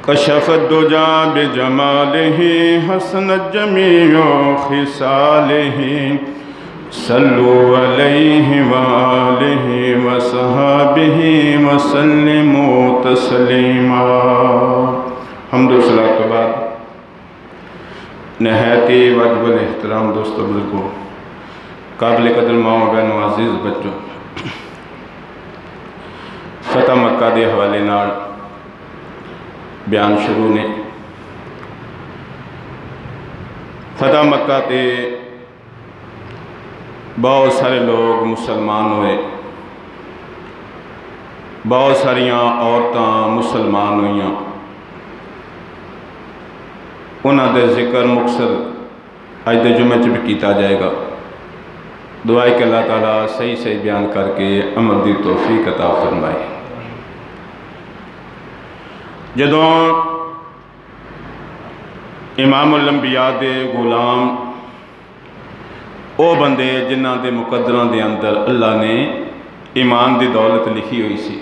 کشف الدجى بجماله حسنت جميع خصاله صلوا علیہ وآلہ وصحابہ وسلموا تسلیما۔ حمد و صلاۃ کے بعد نہایت ہی واجب الاحترام دوستو بزرگوں، قابل قدر ماؤں بہنوں عزیز بچوں، فتح مکہ دے حوالے نال بیان شروع نے۔ فتح مکہ تے بہت سارے لوگ مسلمان ہوئے، بہت ساریاں عورتاں مسلمان ہوئیاں، انہاں دے ذکر مقصد اج دے جمعے بھی کیتا جائے گا۔ دعائے کہ اللہ تعالیٰ صحیح صحیح بیان کر کے عمل دی توفیق عطا فرمائے۔ جدوں امام الانبیاء دے غلام او بندے جنہاں دے مقدران دے اندر اللہ نے ایمان دی دولت لکھی ہوئی سی،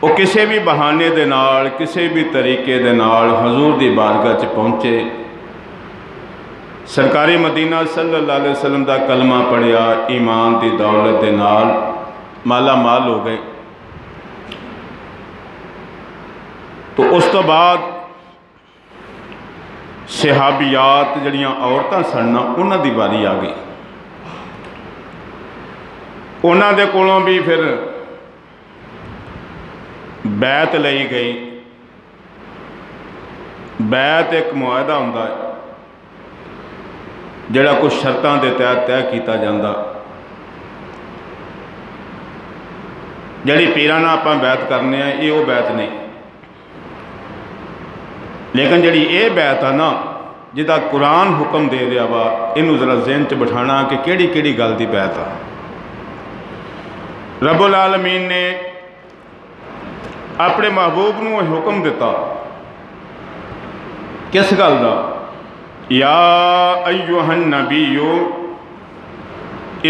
وہ کسے بھی بہانے دے نال کسے بھی طریقے دے نال حضور دی بارگاہ چ پہنچے، سرکاری مدینہ صلی اللہ علیہ وسلم دا کلمہ پڑھیا، ایمان دی دولت دے نال مالا مال ہو گئے۔ تو اس تو بعد صحابیات جڑیاں عورتاں سننا انہاں دی باری آ گئی، انہاں دے کولوں بھی پھر بیعت لئی گئی۔ بیعت ایک معاہدہ ہوندا ہے جڑا کچھ شرطاں دے تحت طے کیتا جاندا، جڑی پیراں نال آپاں بیعت کرنے ہیں یہ وہ بیعت نہیں، لیکن جڑی اے بیعت ہے نا جدا قرآن حکم دے رہا وا، انہوں ذرا ذہن چ بٹھانا کہ کیڑی کیڑی گل دی بیعت ہے۔ رب العالمین نے اپنے محبوب نو حکم دیتا، کس گل دا؟ یا ایھا النبی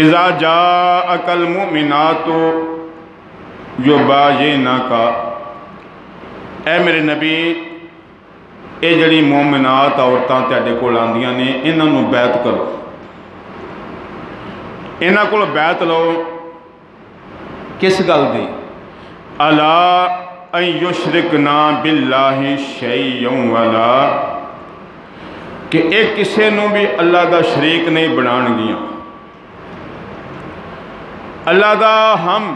اذا جاءک المؤمنات یبایعنک، اے میرے نبی اے جڑی مومنات عورتاں تہاڈے کول آندیاں نے انہاں نوں بیعت کرو، انہاں کول بیعت لو۔ کس گل دی؟ الا ان یشرکنا باللہ شیئا ولا، کہ ایک کسے نوں بھی اللہ دا شریک نہیں بنان گیاں، اللہ دا ہم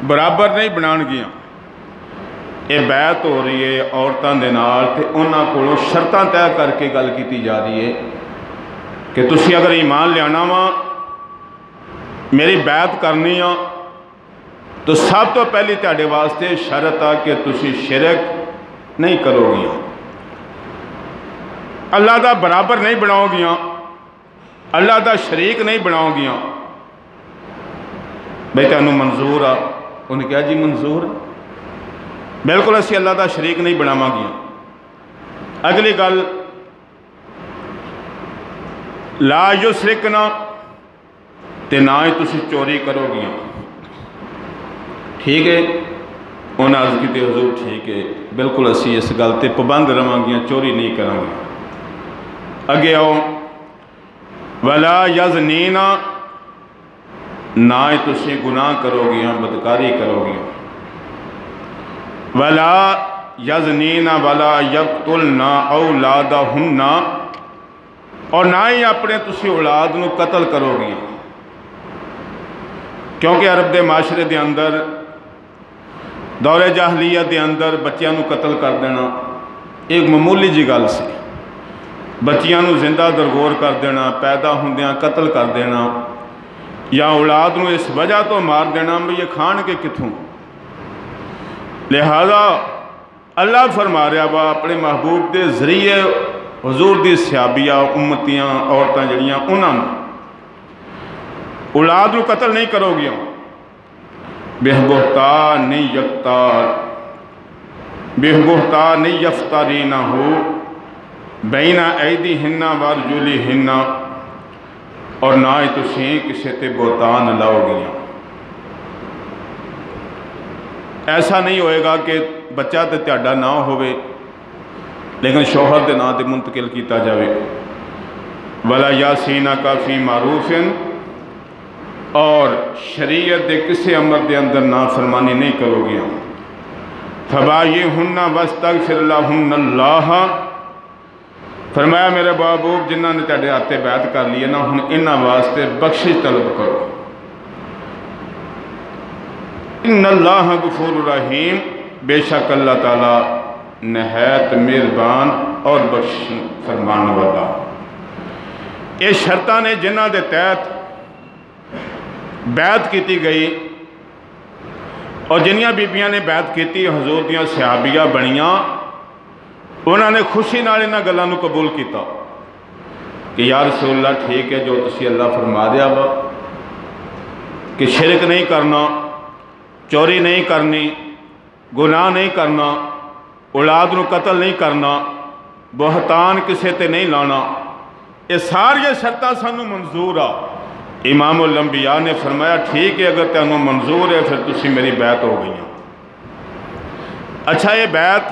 برابر نہیں بنان گیاں۔ یہ بیعت ہو رہی ہے عورتاں دے نال، تے انہاں کولوں شرطاں طے کر کے گل کیتی جا رہی ہے کہ تسی اگر ایمان لیانا وا، میری بیعت کرنی آ، تو سب تو پہلی تہاڈے واسطے شرط آ کہ تسی شرک نہیں کرو گیاں، اللہ دا برابر نہیں بناؤ گیاں، اللہ دا شریک نہیں بناؤ گیاں۔ بھئی تینوں منظور آ؟ انہیں کہا جی منظور، بالکل اسی اللہ دا شریک نہیں بناواں گیاں۔ اگلی گل لا یشرکنا، تے نہ ہی تسی چوری کرو گیاں۔ ٹھیک ہے، انہاں عرض کیتی حضور ٹھیک ہے، بالکل اسی اس گل تے پابند رہاں گیاں، چوری نہیں کراں گے۔ اگے آؤ، ولا یزنینا، نہ ہی تسی گناہ کرو گیاں، بدکاری کرو گیاں۔ ولا یزنینا ولا یقتلنا اولادہن، اور نہ ہی اپنے تسی اولاد نو قتل کرو گیاں، کیونکہ عرب دے معاشرے دے اندر دور جاہلیت دے اندر بچیاں نو قتل کر دینا ایک معمولی جی گل سی، بچیاں نو زندہ درگور کر دینا، پیدا ہوندیاں قتل کر دینا، یا اولاد نو اس وجہ تو مار دینا بھی یہ کھان کے کتھوں۔ لہذا اللہ فرما رہا وا اپنے محبوب دے ذریعے حضور دی صحابیہ امتیاں عورتاں جڑیاں انہاں اولاد نو قتل نہیں کرو گیا، بہبہتان یفترینہ بین ایدیہن وارجلہن، اور نہ ہی تسی کسی تے بہتان لاؤ گیا۔ ایسا نہیں ہوئے گا کہ بچہ تو تہاڈا نہ ہوئے لیکن شوہر دے نام تے منتقل کیتا جاوے۔ ولا یاسینک فی معروف، اور شریعت دے کسی امر دے اندر نافرمانی نہیں کرو گے۔ فبایعہن واستغفر لہن اللہ، فرمایا میرے محبوب جنہاں نے تہاڈے ہاتھ بیعت کر لی ہے نا، ہن انہاں واسطے بخشش طلب کرو۔ ان اللہ غفور رحیم، بے شک اللہ تعالیٰ نہایت مہربان اور بخش فرمان والا۔ یہ شرطاں نے جنہاں دے تحت بیعت کیتی گئی، اور جنیاں بیبیاں نے بیعت کیتی حضور دیاں صحابیہ بنیاں، انہوں نے خوشی نال انہاں گلاں نوں قبول کیتا کہ یا رسول اللہ ٹھیک ہے جو تسی اللہ فرما دیا وا کہ شرک نہیں کرنا، چوری نہیں کرنی، گناہ نہیں کرنا، اولاد نو قتل نہیں کرنا، بہتان کسے تے نہیں لانا، یہ ساری شرطاں سانوں منظور آ۔ امام الانبیاء نے فرمایا ٹھیک ہے اگر تینوں منظور ہے پھر تسی میری بیعت ہو گئی ہیں۔ اچھا یہ بیعت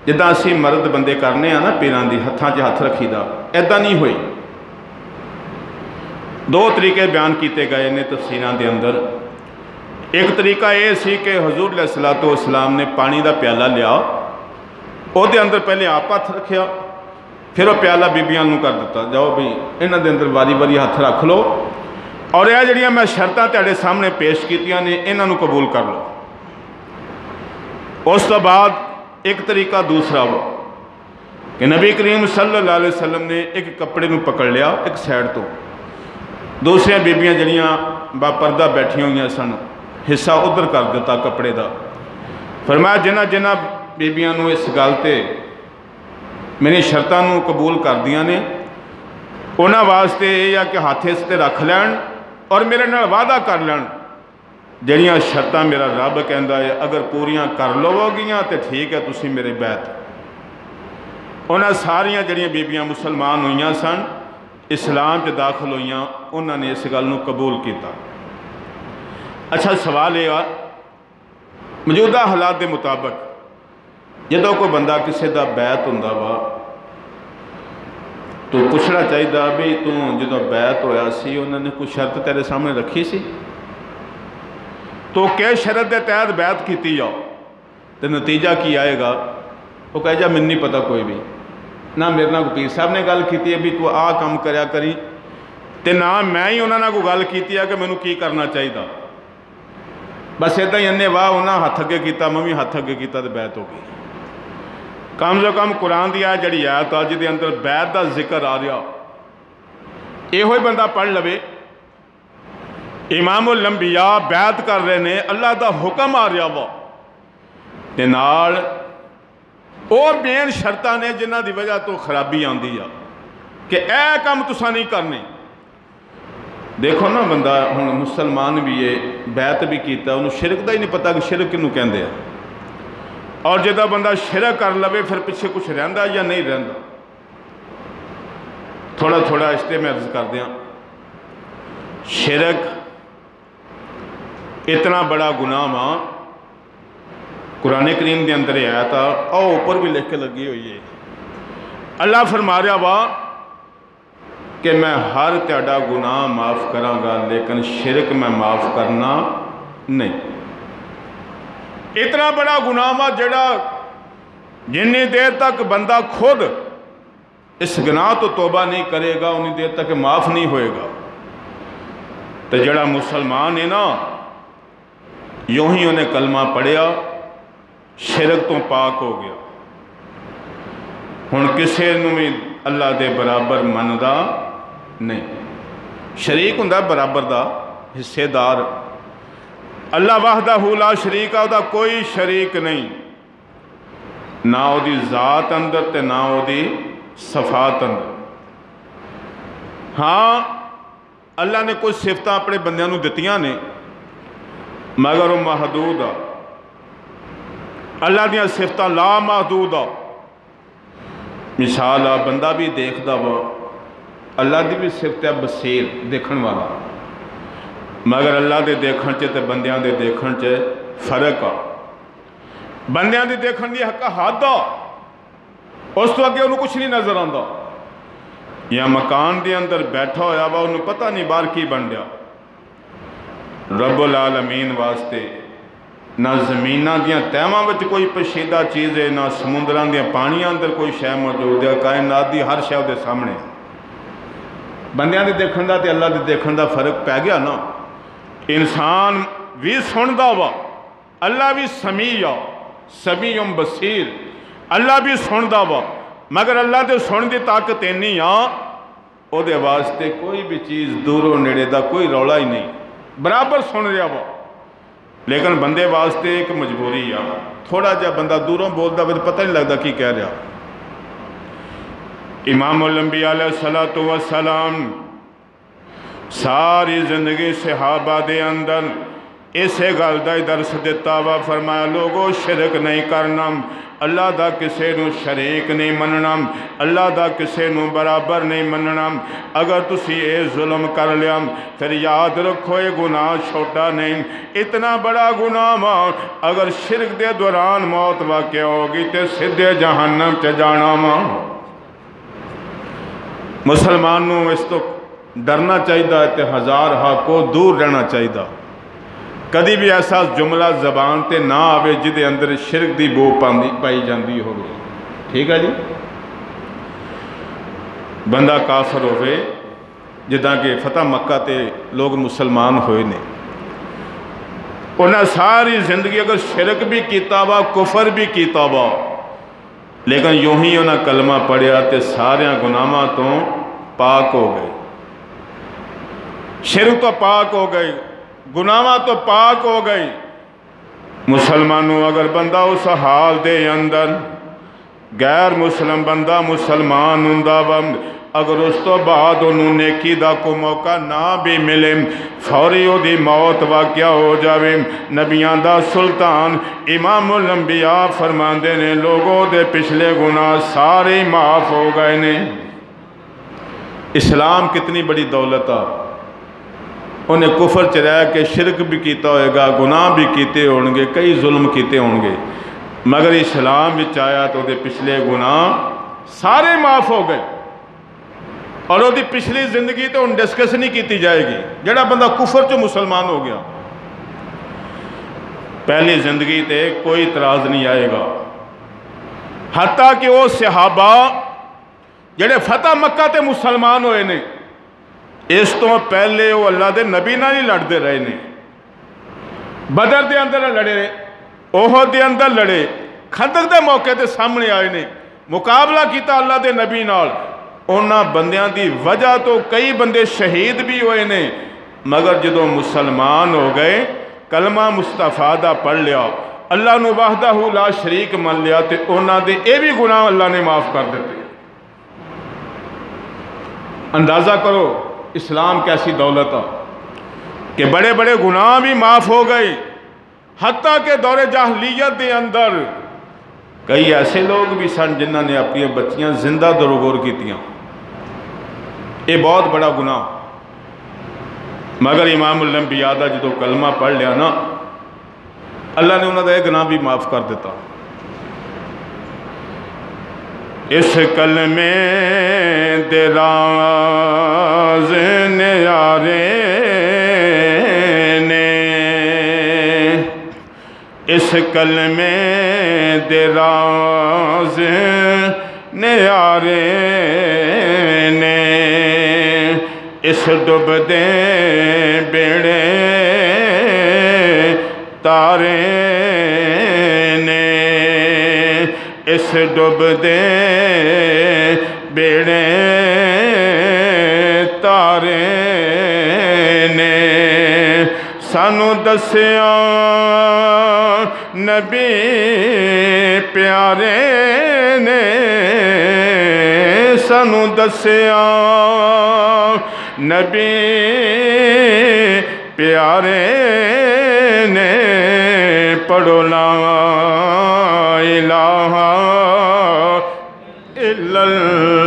جداں اسی مرد بندے کرنے ہیں نا پیران دی ہتھاں چ ہاتھ رکھی دا، ایدہ نہیں ہوئی۔ دو طریقے بیان کیتے گئے نے تفسیراں دے اندر۔ ایک طریقہ یہ سی کہ حضور علیہ السلام نے پانی دا پیالہ لیا، او دے اندر پہلے آپ ہاتھ رکھیا، پھر وہ پیالہ بیبیاں نوں کر دیتا، جاؤ بھی انہاں دے اندر واری واری ہاتھ رکھ لو، اور یہ جڑیاں میں شرطاں تہاڈے سامنے پیش کیتیاں نے انہاں نوں قبول کر لو۔ اس تو بعد ایک طریقہ دوسرا وہ کہ نبی کریم صلی اللہ علیہ وسلم نے ایک کپڑے نوں پکڑ لیا ایک سائڈ تو، دوسریاں بیبیاں جڑیاں با پردہ بیٹھیاں ہوئیاں سن حصہ ادھر کر دیتا کپڑے دا۔ فرمایا جنہ جنہ بیبیاں نوں اس گل تے میری شرطاں نوں قبول کر دیاں نے انہاں واسطے یہ کہ ہاتھ اس تے رکھ لین اور میرے نال وعدہ کر لین جڑیاں شرطاں میرا رب کہندا ہے اگر پوریاں کر لو گیاں تے ٹھیک ہے تسی میرے بیعت۔ انہاں ساریاں جڑیاں بیبیاں مسلمان ہوئیاں سن، اسلام چ داخل ہوئیاں، انہاں نے اس گل نوں قبول کیتا۔ اچھا سوال یہ موجودہ حالات دے مطابق جدوں کوئی بندہ کسی دا بیعت ہوندا وا تو پوچھنا چاہیے بھی تو جدوں بیعت ہویا سی انہوں نے کوئی شرط تیرے سامنے رکھی سی تو کہ شرط دے تحت بیعت کیتی جاؤ تو نتیجہ کی آئے گا؟ وہ کہے جا من نہیں پتا کوئی بھی، نہ میرے نال پیر صاحب نے گل کیتی ہے بھی تو آ کام کریا کری، تے نہ میں ہی انہوں نے کوئی گل کیتی ہے کہ مینوں کی کرنا چاہیے، بس ادھا ہی انہیں واہ انہاں ہاتھ اگے کیتا میں بھی ہاتھ اگے کیتا تے بیعت ہو گئی۔ کم سے کم قرآن دی آیت جڑی آیت آ جدے اندر بیعت دا ذکر آ رہا یہ ہوئی بندہ پڑھ لوے، امام الانبیاء بیعت کر رہے نے، اللہ دا حکم آ رہا وا تے نال اور مین شرطاں نے جنہاں دی وجہ تو خرابی آندی آ کہ اے کام تساں نہیں کرنے۔ دیکھو نا بندہ ہن مسلمان بھی ہے بیعت بھی کیتا انہوں شرک دا ہی نہیں پتا کہ شرک کنوں کہندے ہیں، اور جدہ بندہ شرک کر لوے پھر پیچھے کچھ رہندا یا نہیں رہندا۔ تھوڑا تھوڑا اس تے میں عرض کر دیاں، شرک اتنا بڑا گناہ ماں قرآن کریم دے اندر آیا تھا اور اوپر بھی لکھ کے لگی ہوئی ہے، اللہ فرما رہا وا کہ میں ہر تہاڈا گناہ معاف کراں گا لیکن شرک میں معاف کرنا نہیں۔ اتنا بڑا گناہ وا جڑا جنی دیر تک بندہ خود اس گناہ تو توبہ نہیں کرے گا انی دیر تک معاف نہیں ہوئے گا۔ تو جڑا مسلمان ہے نا یوں ہی انہیں کلمہ پڑھیا شرک تو پاک ہو گیا، ہن کسے نوں بھی اللہ دے برابر مندا نہیں، شریک ہوندا برابر دا حصے دار، اللہ وحدہ لا شریک ہے، دا کوئی شریک نہیں، نہ او دی ذات اندر تے نہ او دی صفات اندر۔ ہاں اللہ نے کچھ صفتاں اپنے بندیاں نوں دتیاں نے مگر وہ محدود آ، اللہ دیاں صفتاں لا محدود آ۔ مثال آ بندہ بھی دیکھ دا وا، اللہ دی بھی صفت ہے بصیر دیکھن والا، مگر اللہ دے دیکھن چے تے بندیاں دے دیکھن چے فرق آ۔ بندیاں دی دیکھن دی حق حد آ، اس تو اگے انہوں کچھ نہیں نظر آندا، یا مکان دے اندر بیٹھا ہویا وا انہوں پتہ نہیں باہر کی بن گیا۔ رب العالمین واسطے نہ زمیناں دیاں تہواں وچ کوئی پشیدہ چیز ہے، نہ سمندراں دیاں پانیاں اندر کوئی شے موجود ہے، کائنات دی ہر شے دے سامنے۔ بندیاں دے دیکھن دا تے اللہ دے دیکھن دا فرق پہ گیا نا۔ انسان بھی سندا وا، اللہ بھی سمیع سمیع بصیر، اللہ بھی سندا وا، مگر اللہ دے سن دی طاقت اینی آ او دے واسطے کوئی بھی چیز دوروں نیڑے دا کوئی رولا ہی نہیں، برابر سن رہا وا۔ لیکن بندے واسطے ایک مجبوری آ، تھوڑا جا بندہ دوروں بولدا وا پتہ نہیں لگدا کی کہہ رہا۔ امام الانبیاء علیہ السلام ساری زندگی صحابہ دے اندر اسے گل دا درس دیتا وا، فرمایا لوگو شرک نہیں کرنا، اللہ دا کسے نو شریک نہیں مننا، اللہ دا کسے نو برابر نہیں مننا۔ اگر تسی اے ظلم کر لیا پھر یاد رکھو یہ گناہ چھوٹا نہیں، اتنا بڑا گناہ ماں، اگر شرک دے دوران موت واقع ہوگی تے سدھے جہنم چ جانا ماں۔ مسلمان نو اس تو ڈرنا چاہیے تے ہزار کو دور رہنا چاہیے۔ کدی بھی ایسا جملہ زبان تے نہ آوے جدے اندر شرک دی بو پائی جاندی ہوگی، ٹھیک ہے جی۔ بندہ کافر ہوئے جدہ کہ فتح مکہ تے لوگ مسلمان ہوئے نے، انہیں ساری زندگی اگر شرک بھی کیتا وا کفر بھی کیتا وا، لیکن یوں ہی انہیں کلمہ پڑھیا تے سارے گناہاں تو پاک ہو گئے، شرک تو پاک ہو گئی، گناہاں تو پاک ہو گئی۔ مسلمانوں اگر بندہ اس حال دے اندر غیر مسلم بندہ مسلمان ہوندا وا، اگر اس تو بعد انہوں نیکی دا کو موقع نہ بھی ملے، فوری او دی موت واقعہ ہو جاوے، نبیان دا سلطان امام الانبیاء فرماندے نے لوگوں دے پچھلے گناہ سارے معاف ہو گئے نے۔ اسلام کتنی بڑی دولت ہے، انہیں کفر چ رہ کے شرک بھی کیتا ہوئے گا، گناہ بھی کیتے ہوں گے، کئی ظلم کیتے ہوں گے، مگر اسلام وچ آیا تو دے پچھلے گناہ سارے معاف ہو گئے، اور وہ دی پچھلی زندگی تو ان ڈسکس نہیں کیتی جائے گی۔ جڑا بندہ کفر چ مسلمان ہو گیا پہلی زندگی تے کوئی اعتراض نہیں آئے گا، حتیٰ کہ وہ صحابہ جڑے فتح مکہ تے مسلمان ہوئے نے، اس تو پہلے وہ اللہ دے نبی نہ نہیں لڑتے رہے نے، بدر دے اندر لڑے، احد دے اندر لڑے، خندق دے موقع تے سامنے آئے نے، مقابلہ کیتا اللہ دے نبی نال، انہاں بندیاں دی وجہ تو کئی بندے شہید بھی ہوئے نے، مگر جدو مسلمان ہو گئے کلمہ مصطفیٰ دا پڑھ لیا، اللہ نو وحدہ لا شریک من لیا، تے انہاں دے اے بھی گناہ اللہ نے معاف کر دیتے۔ اندازہ کرو اسلام کیسی دولت ہے کہ بڑے بڑے گناہ بھی معاف ہو گئے، حتیٰ کہ دور جاہلیت دے اندر کئی ایسے لوگ بھی سن جنہاں نے اپنی بچیاں زندہ دروگور کیتیاں، یہ بہت بڑا گناہ، مگر امام الانبیاء دا جدو کلمہ پڑھ لیا نا اللہ نے انہوں نے یہ گناہ بھی معاف کر دیتا۔ اس کلمے دے راز نیارے نے، اس کلمے دے راز نیارے نے، اس ڈب دے بیڑے تارے نے، اس ڈب دے بیڑے تارے نے، سانو دسیا نبی پیارے نے، سانو دسیا نبی پیارے نے، پڑھو لا الہ الا اللہ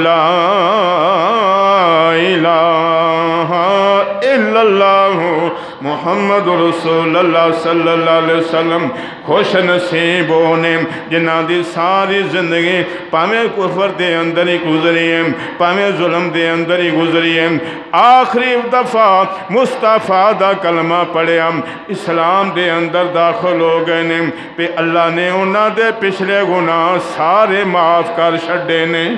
لا الہ الا اللہ محمد محمد رسول اللہ صلی اللہ علیہ وسلم خوش نصیب ہونے جنہاں دی ساری زندگی پاویں کفر دے اندر ہی گزری ہے، پاویں ظلم دے اندر ہی گزری ہے، آخری دفعہ مصطفیٰ دا کلمہ پڑھیا، اسلام دے اندر داخل ہو گئے نے، پہ اللہ نے انہاں دے پچھلے گناہ سارے معاف کر چھڈے نے۔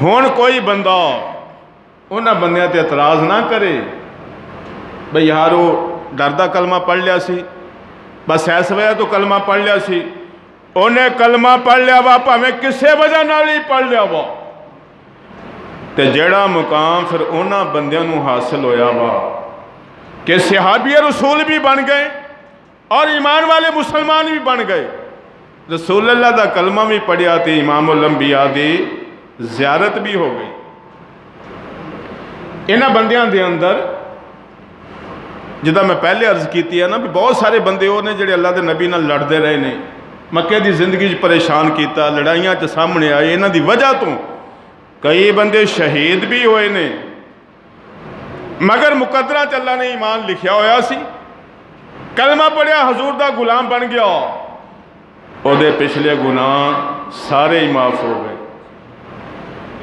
ہن کوئی بندہ انہاں بندیاں تے اعتراض نہ کرے بھئی یار وہ ڈردہ کلمہ پڑھ لیا سی، بس ایس وجہ تو کلمہ پڑھ لیا سی، انہیں کلمہ پڑھ لیا وا پاویں کسے وجہ نال ہی پڑھ لیا وا، تے جیڑا مقام پھر انہاں بندیاں نو حاصل ہویا وا کہ صحابی رسول بھی بن گئے اور ایمان والے مسلمان بھی بن گئے، رسول اللہ دا کلمہ بھی پڑھیا تے امام الانبیاء دی زیارت بھی ہو گئی۔ انہاں بندیاں دے اندر جدہ میں پہلے عرض کیتی ہے نا بھی بہت سارے بندے ہو نے جڑے اللہ دے نبی نال لڑدے رہے نے، مکے دی زندگی پریشان کیتا، لڑائیاں سامنے آئے، انہاں دی وجہ تو کئی بندے شہید بھی ہوئے نے، مگر مقدرہ اللہ نے ایمان لکھیا ہویا سی، کلمہ پڑھیا حضور دا غلام بن گیا، او دے پچھلے گناہ سارے ہی معاف ہو گئے۔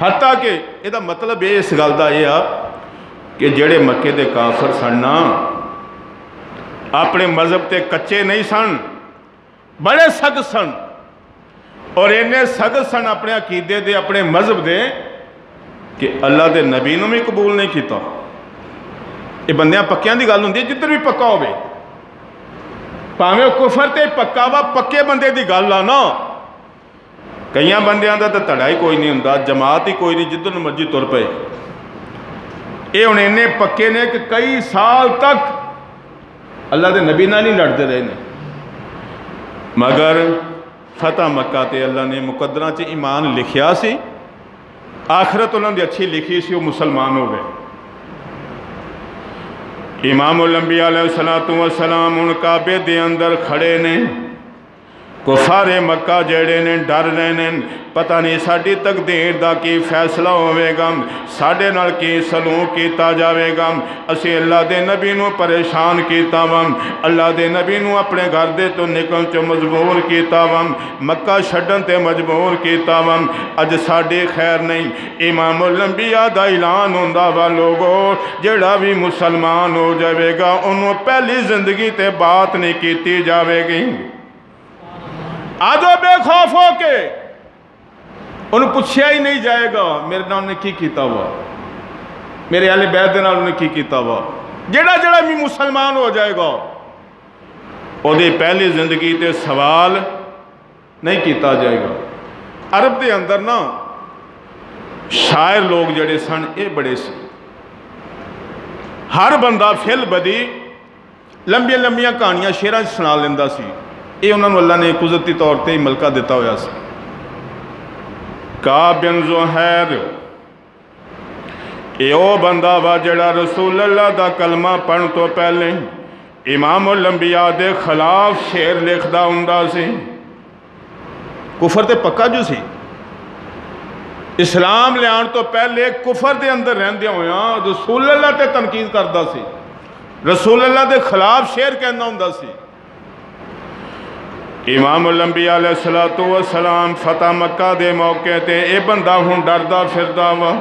حتیٰ کہ یہ دا مطلب ہے اس گل دا یہ آپ کہ جڑے مکے دے کافر سننا اپنے مذہب تے کچے نہیں سن، بڑے سخت سن، اور انہیں سخت سن اپنے عقیدے دے اپنے مذہب دے کہ اللہ دے نبی نو بھی قبول نہیں کیتا۔ یہ بندیاں پکیاں دی گل ہوندی ہے، جدھر بھی پکا ہوئے پاویں کفر تے پکا وا پکے بندے دی گل آ نا، کئیاں بندیاں دا تے تڑا ہی کوئی نہیں ہوندا، جماعت ہی کوئی نہیں، جدھر مرضی تر پئے۔ یہ ہن اینے پکے نے کہ کئی سال تک اللہ دے نبی نال نہیں لڑتے رہے نے، مگر فتح مکہ تے اللہ نے مقدرہ چ ایمان لکھیا سی، آخرت انہوں نے اچھی لکھی سی، وہ مسلمان ہو گئے۔ امام الانبیاء علیہ السلام ان کعبے دے اندر کھڑے نے، کفار مکہ جڑے نے ڈر رہے نے، پتہ نہیں ساڈی تقدیر دا کی فیصلہ ہوئے گا، ساڈے نال کی سلوک کیتا جاوے گا، اسی اللہ دے نبی نو پریشان کیتا وا، اللہ دے نبی نو اپنے گھر دے تو نکل چو مجبور کیتا وا، مکہ چھڈن تے مجبور کیتا وا، اج ساڈی خیر نہیں۔ امام الانبیاء دا اعلان ہوندا وا لوگو جڑا بھی مسلمان ہو جاوے گا انہوں پہلی زندگی تے بات نہیں کیتی جاوے گی، آجو بے خوف ہو کے انہوں پوچھیا ہی نہیں جائے گا میرے نال نے کی کیتا ہوا، میرے اہل بیت دے نال نے کی کیتا ہوا، جڑا جڑا بھی مسلمان ہو جائے گا او دے پہلی زندگی تے سوال نہیں کیتا جائے گا۔ عرب دے اندر نا شاعر لوگ جڑے سن اے بڑے سے، ہر بندہ فل بدی لمبیاں لمبیاں کہانیاں شعراں سنا لیندا سی، یہ انہوں نے اللہ نے قدرتی طور تے ملکہ دیتا ہویا سی۔ کعب بن زہیر اے او بندہ وا جڑا رسول اللہ دا کلمہ پڑھن تو پہلے امام الانبیاء دے خلاف شعر لکھدا ہوندا سی، کفر تے پکا جو سی، اسلام لے آن تو پہلے کفر دے اندر رہندے ہویاں رسول اللہ تے تنقید کردا سی، رسول اللہ دے خلاف شعر کہندا ہوندا سی۔ امام الانبیاء علیہ السلام فتح مکہ دے موقع تے اے بندہ ہوں ڈردا پھردا وا،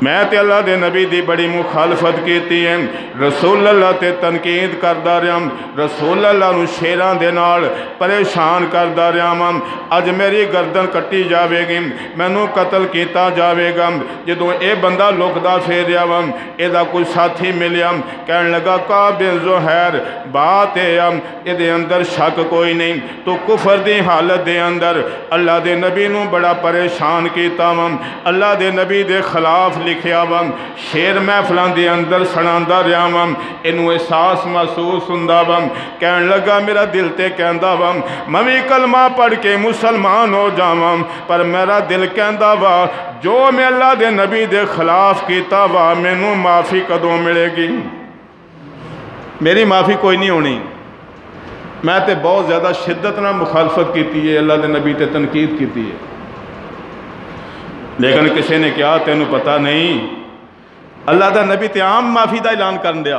میں تے اللہ دے نبی دی بڑی مخالفت کیتی ہے، رسول اللہ تے تنقید کردا رہا، رسول اللہ نو شیراں دے نال پریشان کردا رہا، اج میری گردن کٹی جاوے گی، مینوں قتل کیتا جاوے گا۔ جدوں اے بندہ لکدا پھریا وا، اے دا کوئی ساتھی ملیا، کہن لگا کعب بن زہیر بات اے دے اندر شک کوئی نہیں، تو کفر دی حالت دے اندر اللہ دے نبی نو بڑا پریشان کیتا وا، اللہ دے نبی دے خلاف لکھیا وا، شیر محفلاں دے اندر سناندا رہیا وا، اینوں احساس محسوس ہوندا وا، کہن لگا میرا دل تے کہندا وا میں وی کلمہ پڑھ کے مسلمان ہو جاواں، پر میرا دل کہندا وا جو میں اللہ دے نبی دے خلاف کیتا وا مینوں معافی کدوں ملے گی، میری معافی کوئی نہیں ہونی، میں تے بہت زیادہ شدت نہ مخالفت کیتی ہے، اللہ دے نبی تے تنقید کیتی ہے، لیکن کسی نے کہا تینوں پتہ نہیں اللہ دا نبی تے عام معافی دا اعلان کرن دیا،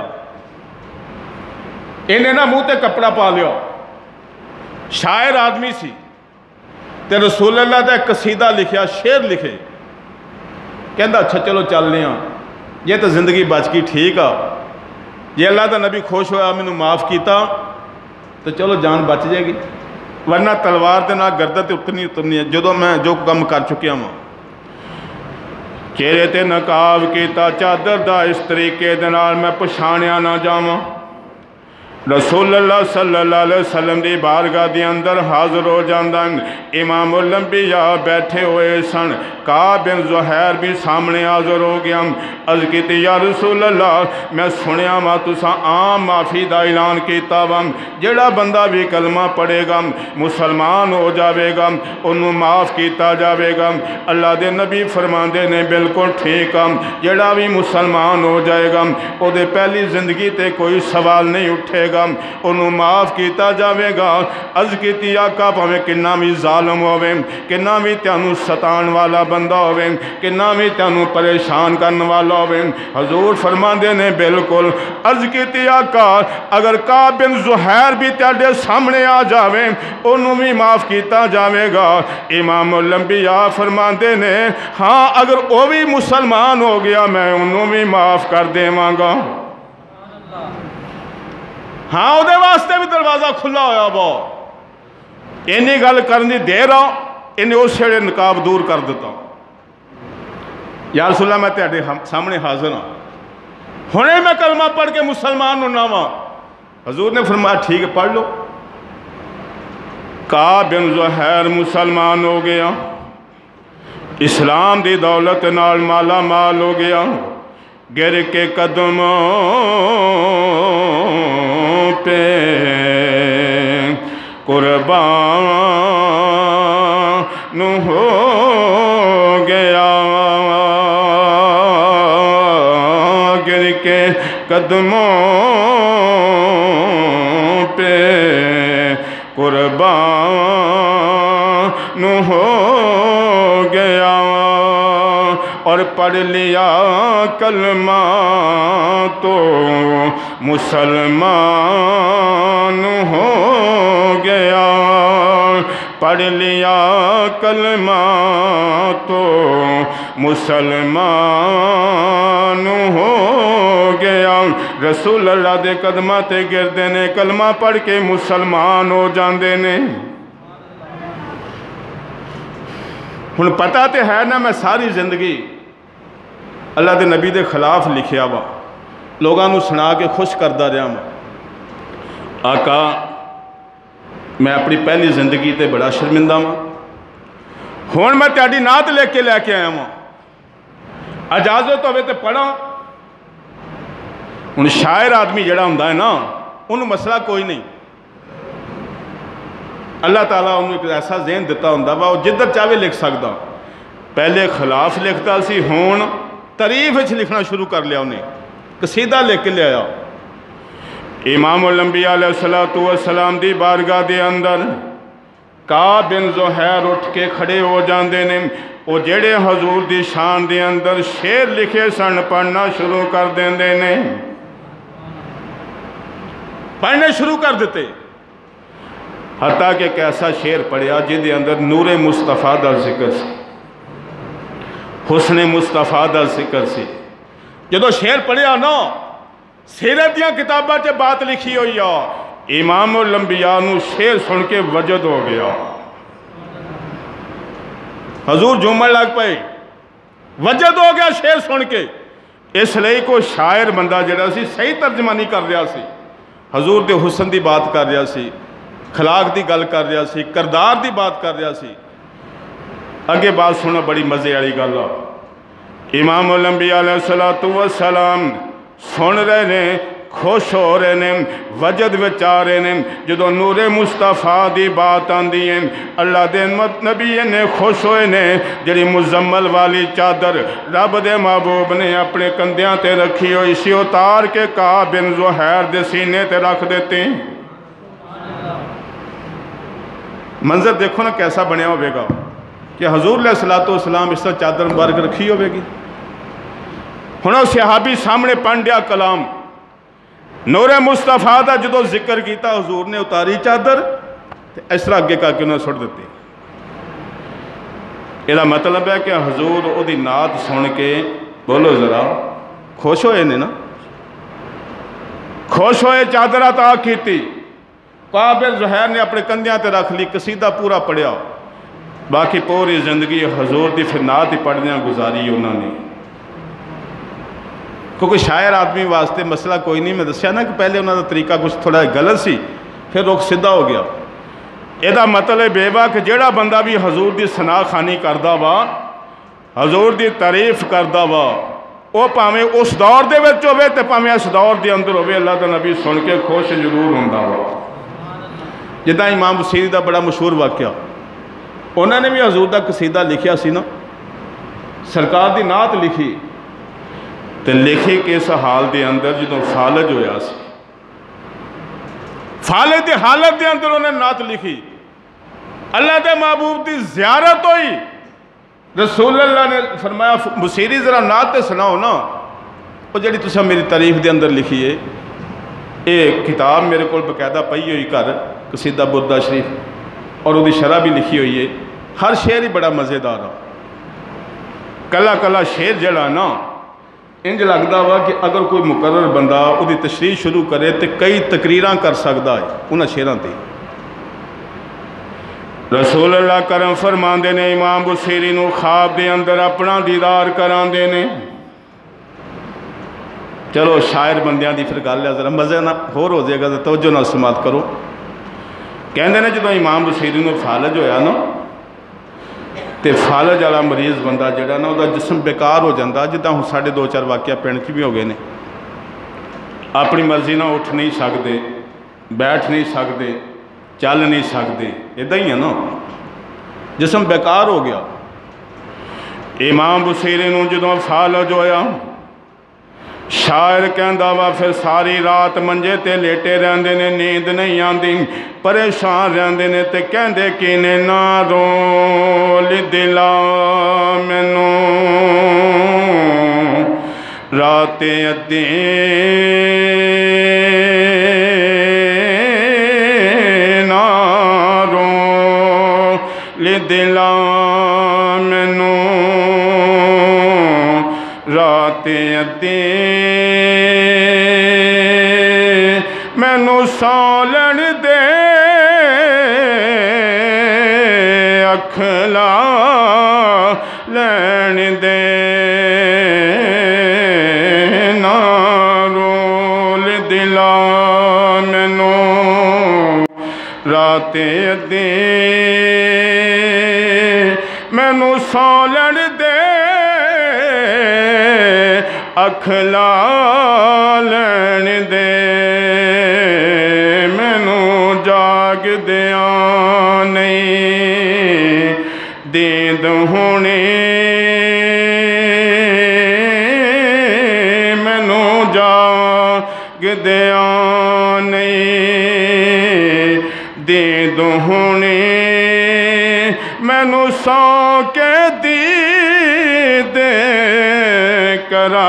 انہیں نہ منہ تے کپڑا پا لیا، شاعر آدمی سی تے رسول اللہ دا ایک قصیدہ لکھیا، شعر لکھے، کہندا اچھا چلو چل لیں یہ تو زندگی بچ گئی، ٹھیک آ جی اللہ دا نبی خوش ہویا مینوں معاف کیتا تو چلو جان بچ جائے گی، ورنہ تلوار دے نال گردن تے اترنی ہے جدوں میں جو کم کر چکیا ہوں۔ چہرے تے نقاب کیتا چادر دا اس طریقے دے نال میں پچھانیا نہ جاواں، رسول اللہ صلی اللہ علیہ وسلم دی بارگاہ دی اندر حاضر ہو جاندہ، امام الانبیاء بیٹھے ہوئے سن، کعب بن زہیر بھی سامنے حاضر ہو گیا، عرض کیتی یا رسول اللہ میں سنیا ما تساں عام معافی دا اعلان کیتا وا، جڑا بندہ بھی کلمہ پڑھے گا مسلمان ہو جاوے گا انہوں معاف کیتا جاوے گا۔ اللہ دے نبی فرماندے نے بالکل ٹھیک ہے، جڑا بھی مسلمان ہو جائے گا او دے پہلی زندگی تے کوئی سوال نہیں اٹھے گا، انہوں معاف کیتا جاوے گا۔ عرض کیتی آقا پاویں کنا بھی ظالم ہوئے، کنا بھی تینوں ستان والا بندہ ہوئے، کنا بھی تینوں پریشان کرن والا ہوئے، حضور فرماندے نے بالکل۔ عرض کیتی آقا اگر کعب بن زہیر بھی تیرے سامنے آ جاوے انہوں بھی معاف کیتا جاوے گا۔ امام الانبیاء فرماندے نے ہاں اگر وہ بھی مسلمان ہو گیا میں انہوں بھی معاف کر دیواں گا۔ ہاں وہ دے واسطے بھی دروازہ کھلا ہویا با، انہی گل کرنی دے رہا انہیں اس سے نقاب دور کر دیتا۔ یا رسول اللہ میں تیرے سامنے حاضر ہوں، ہونے میں کلمہ پڑھ کے مسلمان ہونا وا۔ حضور نے فرمایا ٹھیک ہے پڑھ لو۔ کعب بن زہیر مسلمان ہو گیا، اسلام دی دولت نال مالا مال ہو گیا، گر کے قدموں پہ قربان ہو گیا، گر کے قدموں پہ قربان ہو گیا، اور پڑھ لیا کلمہ تو مسلمان ہو گیا، پڑھ لیا کلمہ تو مسلمان ہو گیا۔ رسول اللہ دے قدمہ تے گردے نے کلمہ پڑھ کے مسلمان ہو جاندے نے۔ ہن پتہ تے ہے نا میں ساری زندگی اللہ دے نبی دے خلاف لکھیا وا، لوگاں نو سنا کے خوش کردہ رہا ہوں۔ آقا میں اپنی پہلی زندگی تے بڑا شرمندہ ہوں، ہون میں تیاری نعت لے کے آیا ہوں، اجازت ہوئے تے پڑھا۔ ہن شاعر آدمی جڑا ہوندا ہے نا انہوں مسئلہ کوئی نہیں، اللہ تعالیٰ انہوں ایک ایسا ذہن دیتا ہوندا وا وہ جدھر چاہے لکھ سکتا، پہلے خلاف لکھتا سی ہون تعریف وچ لکھنا شروع کر لیا، انہیں قصیدہ لکھ کے لے آیا۔ امام الانبیاء علیہ السلام دی بارگاہ دے اندر کعب بن زہیر اٹھ کے کھڑے ہو جاندے نے، وہ جڑے حضور دی شان دے اندر شعر لکھے سن پڑھنا شروع کر دیندے نے، پڑھنے شروع کر دیتے، حتیٰ کہ ایک ایسا شعر پڑھیا جن دے اندر نور مصطفیٰ دا ذکر سی، حسن مصطفیٰ دا ذکر سی۔ جدو شعر پڑھیا نا سیرت دیاں کتاباں چے بات لکھی ہوئی ہے، امام الانبیاء نو شعر سن کے وجد ہو گیا، حضور جھومن لگ پئے، وجد ہو گیا شعر سن کے۔ اس لئے کوئی شاعر بندہ جڑا سی صحیح ترجمہ نہیں کر رہا سی، حضور دے حسن دی بات کر رہا سی، خلاق دی گل کر رہا سی، کردار دی بات کر رہا سی۔ اگے بات سنو بڑی مزے والی گل ہے، امام الانبیاء علیہ السلام سن رہے نے، خوش ہو رہے نے، وجد وچا رہے نے۔ جدو نور مصطفیٰ دی بات آندی ہے اللہ دے نبی نے خوش ہوئے نے، جڑی مزمل والی چادر رب دے محبوب نے اپنے کندیاں تے رکھی ہوئی سی اتار کے کعب بن زہیر دے سینے تے رکھ دیتے ہیں۔ منظر دیکھو نا کیسا بنیا ہوئے گا کہ حضور علیہ السلام اس طرح چادر مبارک رکھی ہوئے گی۔ ہن وہ صحابی سامنے پڑھ دیا کلام نور مصطفیٰ دا جدو ذکر کیتا حضور نے اتاری چادر اس طرح اگے کر کے انہوں نے سٹ دیتی یہ مطلب ہے کہ حضور او دی نعت سن کے بولو ذرا خوش ہوئے نے نا خوش ہوئے چادر عطا کیتی قابل زہیر نے اپنے کندھیاں تے رکھ لی قصیدہ پورا پڑھیا باقی پوری زندگی حضور دی پھر نعت ہی پڑھنے گزاری انہوں نے کیونکہ شاعر آدمی واسطے مسئلہ کوئی نہیں میں دسیا نا کہ پہلے انہوں کا طریقہ کچھ تھوڑا غلط سی پھر رخ سیدھا ہو گیا یہ مطلب بے وا کہ جیڑا بندہ بھی حضور دی ثنا خوانی کردا وا حضور دی تعریف کردا وا وہ پاویں اس دور دے وچ ہوے تے پاویں اس دور دے اندر ہوے اللہ دا نبی سن کے خوش ضرور ہوندا وا جداں امام بصیری دا بڑا مشہور واقعہ انہوں نے بھی حضور دا قصیدہ لکھیا سی نا سرکار دی نعت لکھی تے لکھی کہ اس حال دے اندر جدوں فالج ہویا سی فالج دی حالت دے اندر انہوں نے نعت لکھی اللہ دے محبوب دی زیارت ہوئی رسول اللہ نے فرمایا بصیری ذرا نعت تے سناؤ نا وہ جڑی تساں میری تعریف دے اندر لکھی ہے ایک کتاب میرے کو باقاعدہ پئی ہوئی گھر قصیدہ بردہ شریف اور وہ شرح بھی لکھی ہوئی ہے ہر شعر ہی بڑا مزیدار ہے کلا کلا شعر جڑا نا انج لگتا وا کہ اگر کوئی مقرر بندہ وہ تشریح شروع کرے تو کئی تقریراں کر سکتا ہے انہاں شعراں تے رسول اللہ کرم فرماندے نے امام بصیری نو خواب دے اندر اپنا دیدار کراندے نے چلو شاعر بندیاں دی پھر گل ہے ذرا مزے نہ ہو جائے گا توجہ نہ سماعت کرو کہندے نے جدوں امام بصیری نو فالج ہویا نا تے فالج والا مریض بندہ جڑا نا وہ جسم بیکار ہو جاتا جداں ہن ساڈے دو چار واقعہ پنڈ چ بھی ہو گئے نے اپنی مرضی نہ اٹھ نہیں سکتے بیٹھ نہیں سکتے چل نہیں سکتے ادھا ہی ہے نا جسم بیکار ہو گیا امام بصیری نو جدوں فالج ہویا شاعر کہندا وا پھر ساری رات منجے تے لیٹے رہندے نے نیند نہیں آندی پریشان رہندے نے تے کہندے کینے نہ رول دلا مینوں رات ادھی نہ رول دلا مینوں رات ادھی مینوں سولن دے اکھ لا لین دے نہ رول دلا مینوں رات ادھی مینوں سولن دے اکھ لا لین دے مینوں جاگ دیاں نہیں دیند ہونی مینوں جاگ دیاں نہیں دیند ہونی مینوں سو کے دید کرا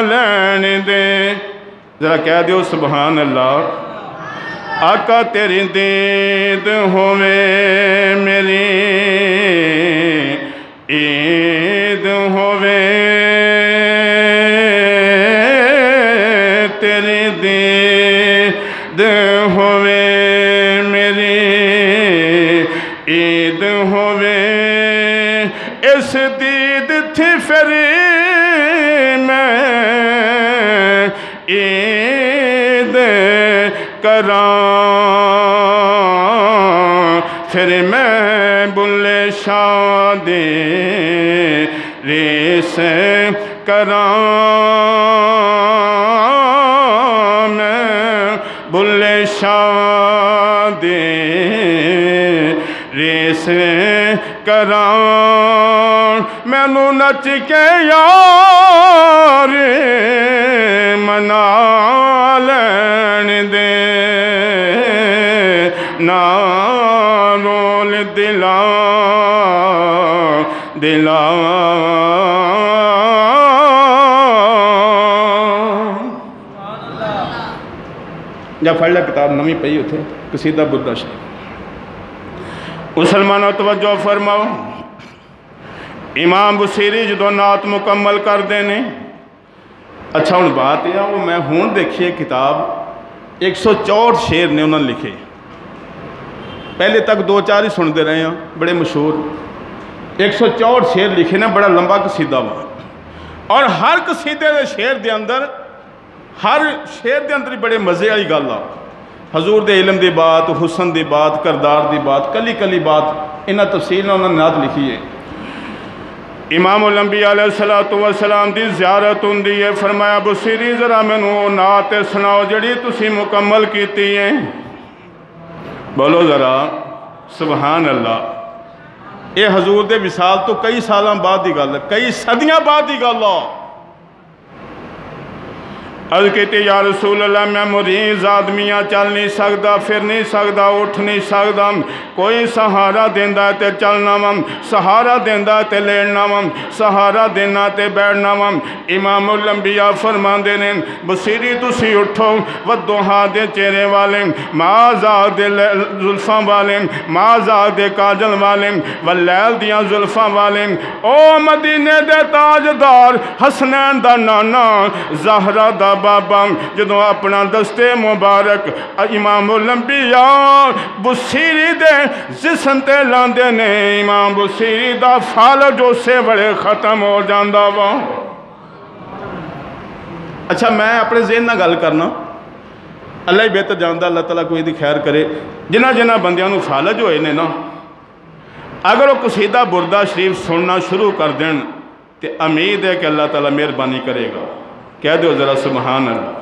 لین دے ذرا کہہ دیو سبحان اللہ آقا تیری دید ہوئے میری عید ہوئے تیری دید ہوئے میری عید ہوئے اس دید تھی فری عید کراں پھر میں بلے شادی ریس کراں میں بلے شادی ریس کراں مینوں نچ کے یار منا لین دے نہ رول دلا یا پڑھ لیا کتاب نویں پئی اتنے قصیدہ بردہ شریف مسلمانوں توجہ فرماؤ امام بصیری جدو نعت مکمل کر دینے اچھا ہوں بات یہ وہ میں ہوں دیکھیے کتاب 164 شعر نے انہوں نے لکھے پہلے تک 2-4 ہی سنتے رہے ہیں بڑے مشہور 164 شعر لکھے نا بڑا لمبا قصیدہ ہوا اور ہر قصیدے دے شعر دے اندر ہر شعر دے اندر بڑے مزے والی گل آ حضور دے علم دی بات حسن دی بات کردار دی بات کلی کلی بات انہاں تفصیل نے انہوں نے نعت لکھی ہے امام الانبیاء علیہ السلام دی زیارت ہوندی ہے فرمایا بصیری ذرا مینوں نعت سناؤ جڑی تسی مکمل کیتی ہے بولو ذرا سبحان اللہ یہ حضور دے وصال تو کئی سالاں بعد دی گل ہے کئی صدیاں بعد دی گل ہے عرض کہتے یا رسول اللہ میں مریض آدمیاں چل نہیں سکتا پھر نہیں سکتا اٹھ نہیں سکتا کوئی سہارا دیندہ تے چلنا وم سہارا دیندہ تے لیڑنا وم سہارا دینا تے بیڑنا وم امام الانبیاء فرمان دینے بصیری تسی اٹھو ودوہا دے چہرے والے معاذا دے زلفاں والے معاذا دے کاجل والے واللیل دیاں زلفاں والے او مدینے دے تاجدار حسنین دا نانا زہرہ دا بابا جدو اپنا دستے مبارک امام الانبیاء بصیری دے جسم تے لاندے نے امام بصیری دا فالج جو سے بڑے ختم ہو جاندہ وا اچھا میں اپنے ذہن نہ گل کرنا اللہ ہی بہتر جاندہ اللہ تعالیٰ کوئی دی خیر کرے جنہ بندیاں نو فالج ہوئے نے نا اگر وہ قصیدہ بردہ شریف سننا شروع کر دیں تو امید ہے کہ اللہ تعالیٰ مہربانی کرے گا کہہ دو ذرا سبحان اللہ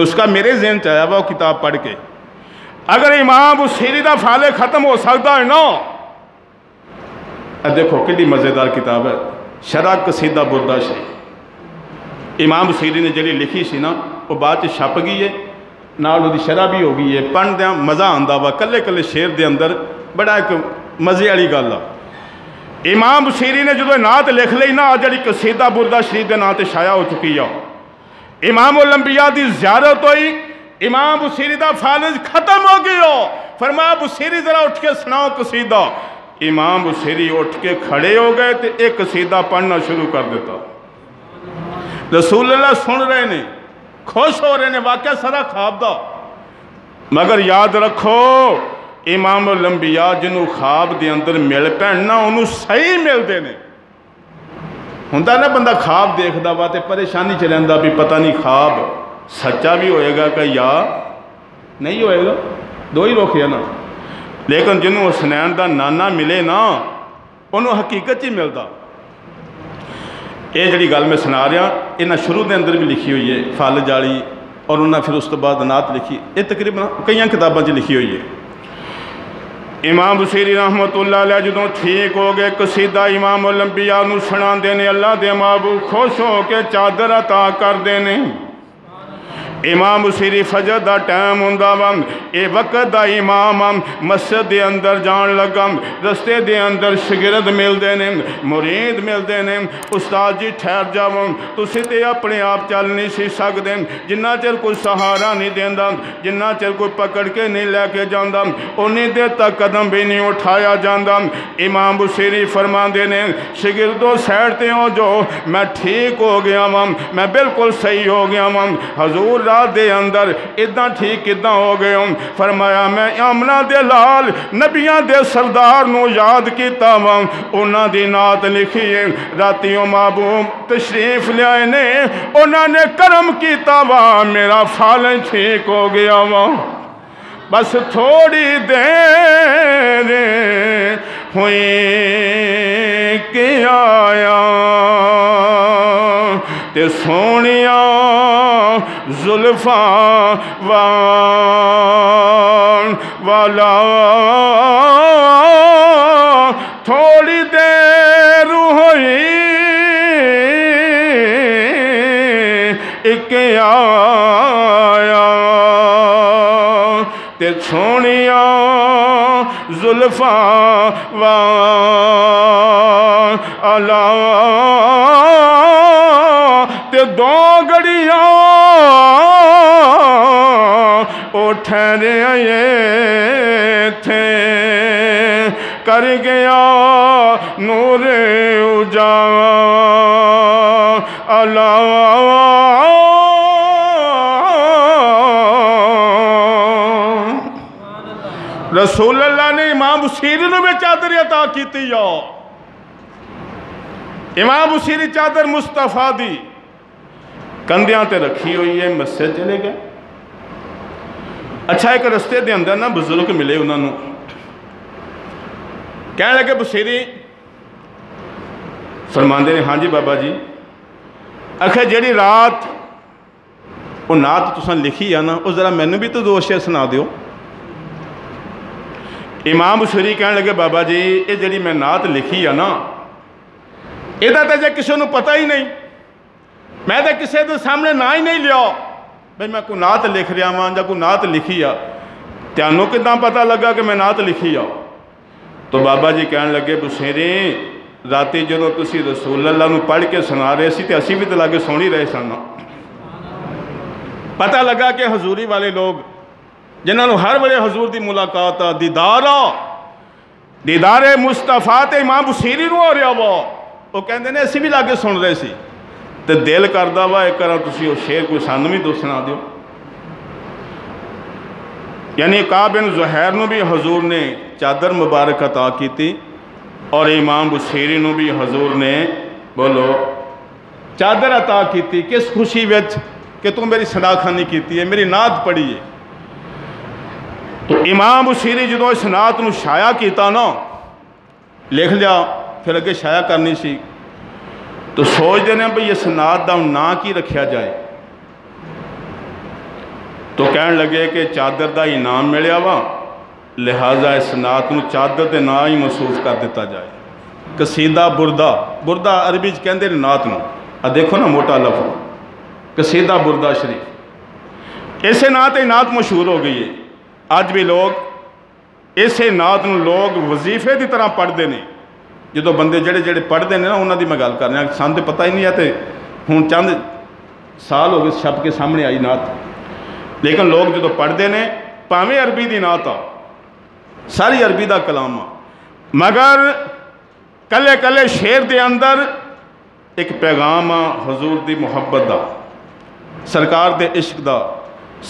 اس کا میرے ذہن چاہیا وہ کتاب پڑھ کے اگر امام بصیری دا فالے ختم ہو سکتا ہے نا دیکھو کتنی مزیدار کتاب ہے شرح قصیدہ بردہ شریف امام بصیری نے جڑی لکھی سی نا وہ بعد چھپ گئی ہے نال وہ شرح بھی ہو گئی ہے پڑھ دیا مزہ آندا وا کلے کلے شعر دے اندر بڑا ایک مزے والی گل ہے امام بصیری نے جدو نعت لکھ لئی نا جڑی قصیدہ بردہ شریف دے نعت شائع ہو چکی ہے امام الانبیاء دی زیارت ہوئی امام بصیری دا فالج ختم ہو گئی ہو فرمایا بصیری ذرا اٹھ کے سناؤ قصیدہ امام بصیری اٹھ کے کھڑے ہو گئے تو ایک قصیدہ پڑھنا شروع کر دیتا رسول اللہ سن رہے نے خوش ہو رہے نے واقعہ سارا خواب دا مگر یاد رکھو امام الانبیاء جنہوں خواب دے اندر مل پہننا انہوں صحیح مل دینے ہوندہ نا بندہ خواب دیکھ دا وا تے پریشانی چلیں دا بھی پتہ نہیں خواب سچا بھی ہوئے گا کہ یا نہیں ہوئے گا دو ہی روکھے نا لیکن جنہوں حسنین دا نانا ملے نا انہوں حقیقت ہی ملتا یہ جڑی گل میں سنا رہا انہاں شروع دے اندر بھی لکھی ہوئی ہے فالج والی اور انہاں پھر اس تو بعد نعت لکھی یہ تقریباً کئی کتاباں چ لکھی ہوئی ہے امام بصیری رحمت اللہ علیہ جدوں ٹھیک ہو گئے قصیدہ امام الانبیاء نو سنا دینے اللہ دے محبوب خوش ہو کے چادر عطا کر دینے امام بصیری فجر دا ٹائم ہوندہ وا اے وقت دا امام مسجد دے اندر جان لگا رستے دے اندر شگرد مل دینے مرید مل دینے استاد جی ٹھہر جاؤ تسی تے اپنے آپ چل نہیں سی سکدے جنہ چر کوئی سہارا نہیں دیندا جنہ چر کوئی پکڑ کے نہیں لے کے جاندا انہیں دیر تک قدم بھی نہیں اٹھایا جاندا امام بصیری فرما دینے شگردوں سیڑ تے ہو جو میں ٹھیک ہو گیا وا میں بالکل صحیح ہو گیا وا حضور رات دے اندر ادھا ٹھیک ادھا ہو گئے ہوں فرمایا میں آمنہ دے لال نبیاں دے سردار نو یاد کیتا ہوں انہاں دی نعت لکھیے راتیوں محبوب تشریف لے آئے نے انہاں نے کرم کیتا ہوں میرا فالج ٹھیک ہو گیا ہوں بس تھوڑی دیر ہوئی کہ آیا تے سونیاں زلفاں والا تھوڑی دیر ہوئی ایک آیا تے سونیاں زلفاں والا تے دو گڑیاں رہے تھے کر گیا نور اجالا رسول اللہ نے امام بصیری نو میں چادر عطا کیتی یا امام بصیری چادر مصطفیٰ دی کندیاں تے رکھی ہوئی ہے مسجد چلے گئے اچھا ایک رستے دے اندر نا بزرگ ملے انہوں نے کہنے لگے بصیری فرماندے نے ہاں جی بابا جی آخر جیڑی رات وہ نعت تساں لکھی ہے نا وہ ذرا مینوں بھی تو دو اشیاء سنا دیو امام بصیری کہنے لگے بابا جی یہ جڑی میں نعت لکھی ہے نا یہ تو جے کسی کو پتہ ہی نہیں میں تو کسی کے سامنے نہ ہی نہیں لیا بھائی میں کوئی نعت لکھ رہا ہوں یا کوئی نعت لکھی ہے تینوں کداں پتہ لگا کہ میں نعت لکھی ہے تو بابا جی کہنے لگے بصیری راتی جدوں تسی رسول اللہ نو پڑھ کے سنا رہے سی تے اسی بھی تو لاگے سونی رہے سن پتہ لگا کہ حضوری والے لوگ جنہوں نے ہر بڑے حضور دی ملاقات دیدار مصطفیٰ تے امام بصیری نو ہو رہا وا وہ کہندے نے اسی بھی لاگے سن رہے سی تے دل کردا وا ایک کرا تسی وہ شعر کوئی سانو بھی تو سنا دیو یعنی کعب بن زہیر نو بھی حضور نے چادر مبارک عطا کی تھی اور امام بصیری نو بھی حضور نے بولو چادر عطا کی تھی کس خوشی وچ کہ تم میری صداخانی کیتی ہے میری نعت پڑھی ہے تو امام بصیری جدو اس نعت نو شائع کیتا نا لکھ لیا پھر اگے شائع کرنی سی تو سوچ دینے ہیں بھئی اس نعت دا نا کی رکھیا جائے تو کہنے لگے کہ چادر دا انعام ملیا وا لہذا اس نعت نو چادر دے نا ہی محسوس کر دیتا جائے قصیدہ بردہ عربی کہندے نے نعت نو دیکھو نا موٹا لفظ قصیدہ بردہ شریف اسے نعت مشہور ہو گئی ہے آج بھی لوگ اسے نعت نو لوگ وظیفے دی طرح پڑھ دے نے جدو بندے جڑے پڑھ دے نے نا انہاں دی میں گل کرنے سان تے پتہ ہی نہیں ہے تے ہن چند سال ہو گئے چھپ کے سامنے آئی نعت لیکن لوگ جدو پڑھ دے نے پاویں عربی دی نعت آ ساری عربی دا کلام آ مگر کلے کلے شعر دے اندر ایک پیغام آ حضور دی محبت دا سرکار دے عشق دا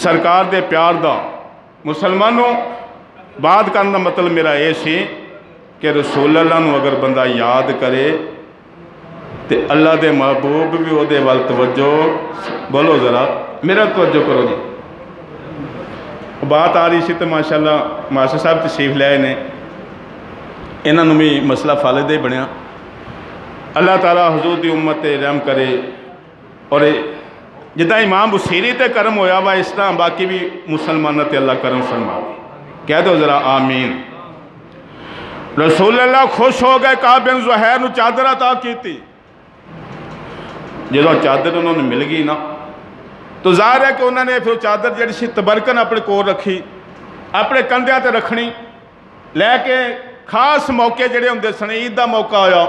سرکار دے پیار دا مسلمانوں بات کرنا مطلب میرا یہ سی کہ رسول اللہ نو اگر بندہ یاد کرے تو اللہ دے محبوب بھی وہ دے وال توجہ بولو ذرا میرا توجہ کرو جی بات آ رہی سی تو ماشاءاللہ ماسٹر صاحب تشریف لے نے انہوں نے بھی مسئلہ فالد ہی بنیا اللہ تعالیٰ حضور دی امت تے رحم کرے اور جدہ امام بصیری تے کرم ہویا وا اس طرح باقی بھی مسلمانہ تے اللہ کرم فرما کہہ دو ذرا آمین رسول اللہ خوش ہو گئے کعب بن زہیر نو چادر عطا کی تھی جدو چادر انہوں نے مل گئی نا تو ظاہر ہے کہ انہوں نے پھر چادر جڑی سی تبرکن اپنے کول رکھی اپنے کندھیاں تے رکھنی لے کے خاص موقع جڑے ہوندے سن عید دا موقع آیا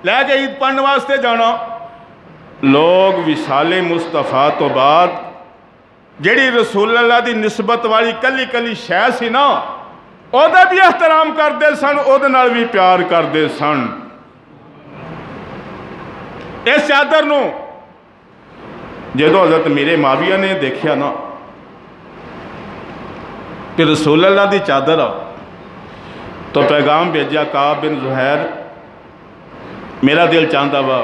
لے کے عید پڑھن واسطے جانا لوگ وصال مصطفیٰ تو بعد جڑی رسول اللہ دی نسبت والی کلی کلی شے سی نا او دا بھی احترام کردے سن او دے نال بھی پیار کردے سن اس چادر نو جدو حضرت میرے معاویہ نے دیکھیا نا کہ رسول اللہ دی چادر آ تو پیغام بھیجا کعب بن زہیر میرا دل چاہتا وا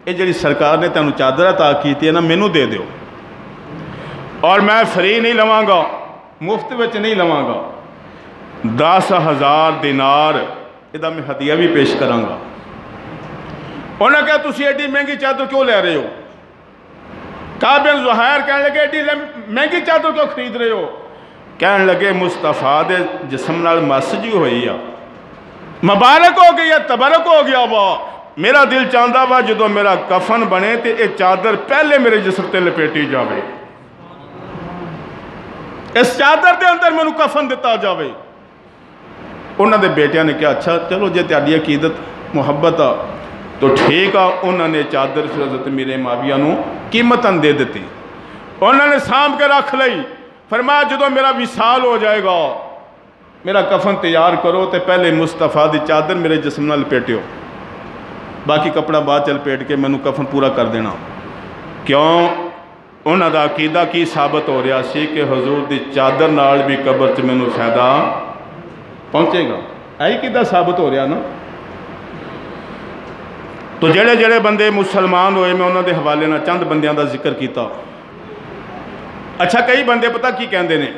یہ جڑی سرکار نے تینوں چادر عطا کیتی ہے نا مینوں دے دیو اور میں فری نہیں لواں گا مفت وچ نہیں لواں گا 10,000 دینار یہ میں ہدیہ بھی پیش کراں گا انہوں نے کہا تسی ایڈی مہنگی چادر کیوں لے رہے ہو کعب بن زہیر کہنے لگے ایڈی مہنگی چادر کیوں خرید رہے ہو کہنے لگے مصطفیٰ دے جسم نال مس جی ہوئی ہے مبارک ہو گئی ہے تبرک ہو گیا وا میرا دل چاہتا وا جدو میرا کفن بنے تے یہ چادر پہلے میرے جسم تے لپیٹی جاوے اس چادر دے اندر میں کفن دیتا جاوے انہوں نے بیٹیاں نے کہا اچھا چلو جے تیاری عقیدت محبت آ تو ٹھیک آ انہوں نے چادر پھر حضرت میرے معاویہ نو قیمتاً دے دیتی انہوں نے سام کے رکھ لئی فرمایا جدو میرا وصال ہو جائے گا میرا کفن تیار کرو تو پہلے مصطفیٰ دی چادر میرے جسم نہ لپیٹو، باقی کپڑا بعد چ لپیٹ کے مینوں کفن پورا کر دینا۔ کیوں؟ انہاں دا عقیدہ کی ثابت ہو رہا سی کہ حضور دی چادر نال بھی قبر چ مینوں فائدہ پہنچے گا، ایہی عقیدہ ثابت ہو رہا نا۔ تو جڑے جڑے بندے مسلمان ہوئے میں انہاں دے حوالے نہ چند بندیاں دا ذکر کیتا۔ اچھا کئی بندے پتہ کی کہندے نے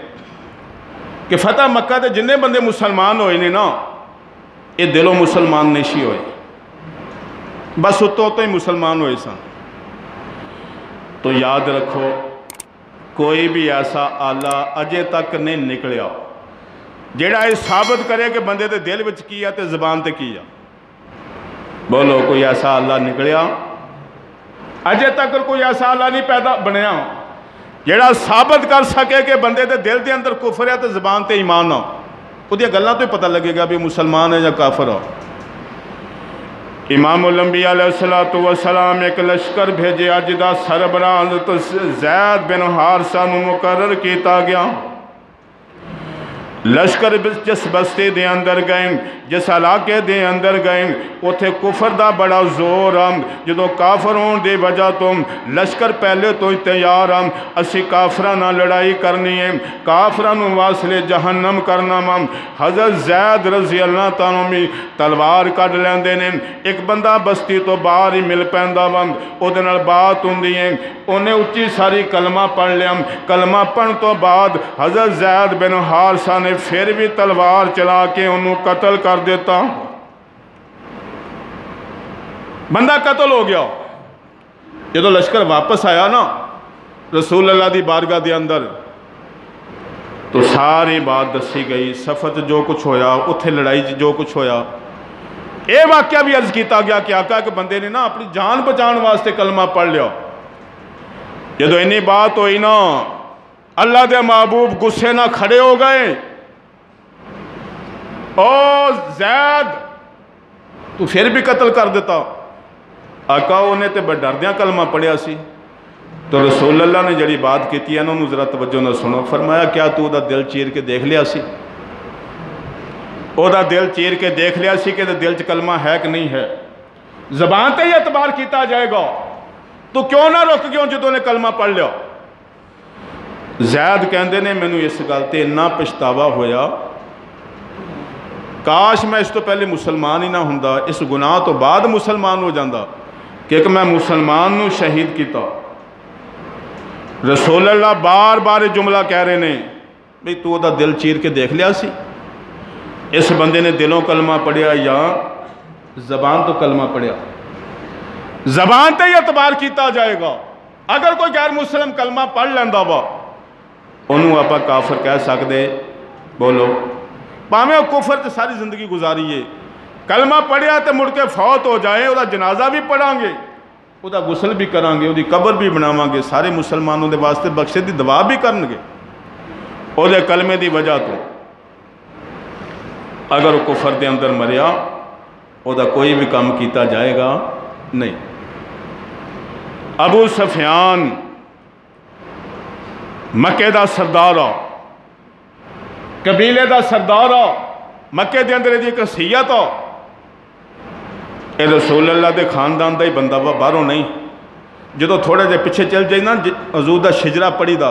کہ فتح مکہ دے جننے بندے مسلمان ہوئے نے نا یہ دلوں مسلمان نہیں ہوئے، بس اتو ہی مسلمان ہوئے سن۔ تو یاد رکھو کوئی بھی ایسا آلہ اجے تک نہیں نکلیا جیڑا یہ ثابت کرے کہ بندے دے دل وچ کیا تے زبان تے کیا۔ بولو کوئی ایسا آلہ نکلیا؟ اجے تک کوئی ایسا آلہ نہیں پیدا بنیا جیڑا ثابت کر سکے کہ بندے دے دل دے اندر کفر ہے تے زبان تے ایمان ہو۔ وہ دیا گلہ تو ہی پتہ لگے گا بھی مسلمان ہے یا کافر ہو۔ امام الانبیاء علیہ السلام ایک لشکر بھیجے اجدہ سربراہ تو زید بن حارثہ مقرر کیتا گیا۔ لشکر جس بستی دے اندر گئیں، جس علاقے دے اندر گئیں، اتھے کفر دا بڑا زور ہم جدو کافر ہون دی وجہ تو لشکر پہلے تو تیار ہم اسی کافرانہ لڑائی کرنی ہے، کافرانہ واصل جہنم کرنا ہم۔ حضرت زید رضی اللہ تعالیٰ میں تلوار کٹ لیندے نے، ایک بندہ بستی تو باہر ہی مل پیندہ ہم، او دنال بات ہوندی ہے، انہیں اچھی ساری کلمہ پڑھ لیا۔ کلمہ پڑھ تو بعد حضرت زید بن حارثہ نے پھر بھی تلوار چلا کے انہوں قتل کر دیتا۔ بندہ قتل ہو گیا۔ یہ تو لشکر واپس آیا نا رسول اللہ دی بارگاہ دے اندر تو ساری بات دسی گئی، سفر جو کچھ ہویا، اتھے لڑائی جو کچھ ہویا۔ اے واقعہ بھی عرض کیتا گیا کہ آقا کہ بندے نے نا اپنی جان بچان واسطے کلمہ پڑھ لیا۔ یہ تو انہی بات ہوئی نا اللہ دے محبوب غصے نہ کھڑے ہو گئے، او زید تو پھر بھی قتل کر دیتا۔ آقا انہیں تے بڑھردیاں کلمہ پڑھیا سی۔ تو رسول اللہ نے جڑی بات کیتی ہے انہوں ذرا توجہ نہ سنو، فرمایا کیا تو دا دل چیر کے دیکھ لیا سی؟ او دا دل چیر کے دیکھ لیا سی کہ دل چ کلمہ ہے کہ نہیں ہے؟ زبان تے ہی اعتبار کیتا جائے گا تو کیوں نہ رک گیا جدوں نے کلمہ پڑھ لیا؟ زید کہندے نے مینوں اس گل تے اتنا پچھتاوا ہویا، کاش میں اس تو پہلے مسلمان ہی نہ ہوندا، اس گناہ تو بعد مسلمان ہو جاندا کہ میں مسلمان نو شہید کیتا۔ رسول اللہ بار بار جملہ کہہ رہے نے بھئی تو دا دل چیر کے دیکھ لیا سی؟ اس بندے نے دلوں کلمہ پڑھیا یا زبان تو کلمہ پڑھیا؟ زبان تے ہی اعتبار کیتا جائے گا۔ اگر کوئی غیر مسلم کلمہ پڑھ لیندا وا انہوں آپا کافر کہہ سکدے؟ بولو پاویں کفر تے ساری زندگی گزاری ہے، کلمہ پڑھیا تے مڑ کے فوت ہو جائے، او دا جنازہ بھی پڑھاں گے، او دا غسل بھی کران گے، او دی قبر بھی بناواں گے، سارے مسلمانوں دے واسطے بخشش دی دعا بھی کرن گے او دے کلمے دی وجہ تو۔ اگر وہ کفر دے اندر مریا او دا کوئی بھی کام کیتا جائے گا نہیں۔ ابو سفیان مکے دا سردار آ، قبیلے دا سردار آ، مکے دے اندر دی ایک حیثیت آ، اے رسول اللہ دے خاندان دا ہی بندہ وا، باہروں نہیں۔ جدو تھوڑے جے پیچھے چل جائے نا حضور دا شجرہ پڑی دا